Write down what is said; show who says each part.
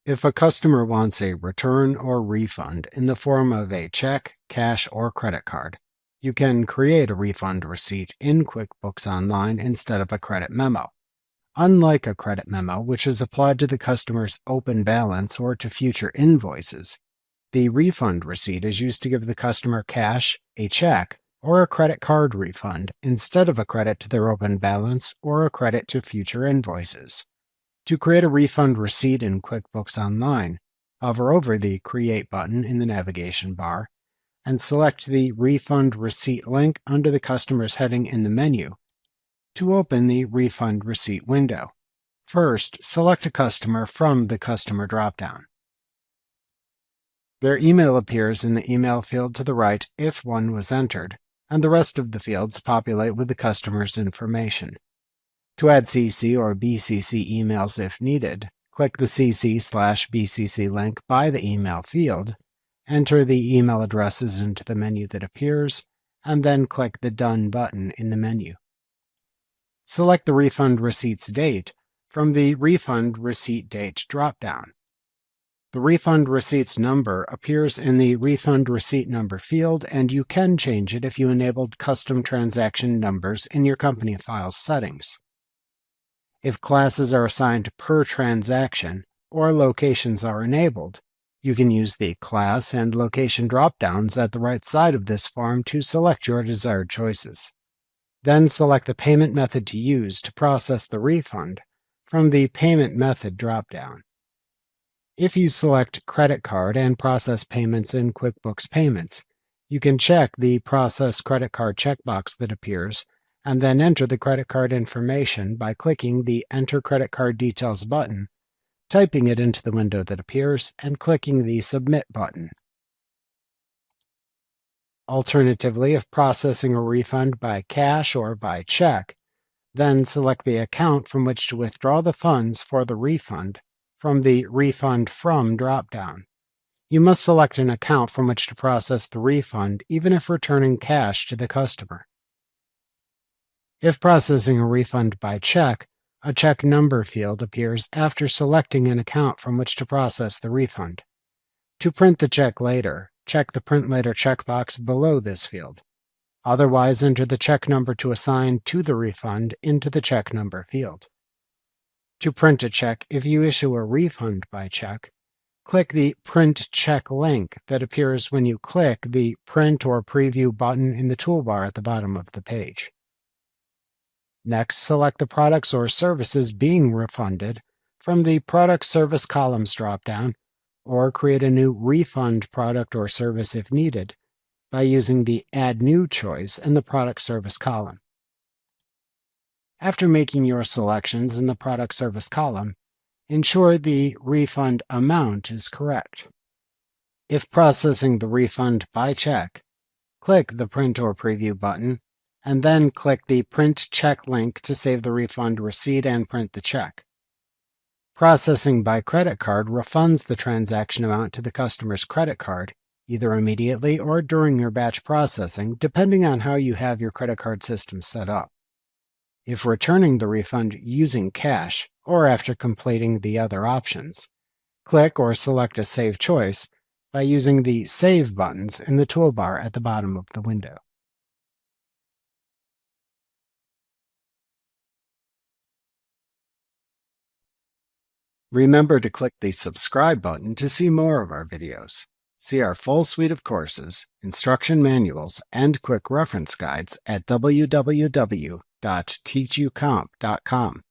Speaker 1: If a customer wants a return or refund in the form of a check, cash, or credit card, you can create a refund receipt in QuickBooks Online instead of a credit memo. Unlike a credit memo, which is applied to the customer's open balance or to future invoices, the refund receipt is used to give the customer cash, a check, or a credit card refund instead of a credit to their open balance or a credit to future invoices. To create a refund receipt in QuickBooks Online, hover over the Create button in the navigation bar and select the Refund Receipt link under the Customer's heading in the menu to open the Refund Receipt window. First, select a customer from the Customer dropdown. Their email appears in the email field to the right if one was entered, and the rest of the fields populate with the customer's information. To add CC or BCC emails if needed, click the CC/BCC link by the email field, enter the email addresses into the menu that appears, and then click the Done button in the menu. Select the refund receipt's date from the Refund Receipt Date dropdown. The refund receipt's number appears in the Refund Receipt Number field, and you can change it if you enabled custom transaction numbers in your company files settings. If classes are assigned per transaction or locations are enabled, you can use the Class and Location dropdowns at the right side of this form to select your desired choices. Then select the payment method to use to process the refund from the Payment Method dropdown. If you select Credit Card and process payments in QuickBooks Payments, you can check the Process Credit Card checkbox that appears and then enter the credit card information by clicking the Enter Credit Card Details button, typing it into the window that appears, and clicking the Submit button. Alternatively, if processing a refund by cash or by check, then select the account from which to withdraw the funds for the refund from the Refund From dropdown. You must select an account from which to process the refund even if returning cash to the customer. If processing a refund by check, a check number field appears after selecting an account from which to process the refund. To print the check later, check the Print Later checkbox below this field. Otherwise, enter the check number to assign to the refund into the check number field. To print a check if you issue a refund by check, click the Print Check link that appears when you click the Print or Preview button in the toolbar at the bottom of the page. Next, select the products or services being refunded from the Product Service Columns dropdown, or create a new refund product or service if needed by using the Add New choice in the Product Service column. After making your selections in the Product Service column, ensure the refund amount is correct. If processing the refund by check, click the Print or Preview button, and then click the Print Check link to save the refund receipt and print the check. Processing by credit card refunds the transaction amount to the customer's credit card, either immediately or during your batch processing, depending on how you have your credit card system set up. If returning the refund using cash, or after completing the other options, click or select a Save choice by using the Save buttons in the toolbar at the bottom of the window. Remember to click the subscribe button to see more of our videos. See our full suite of courses, instruction manuals, and quick reference guides at www.teachucomp.com.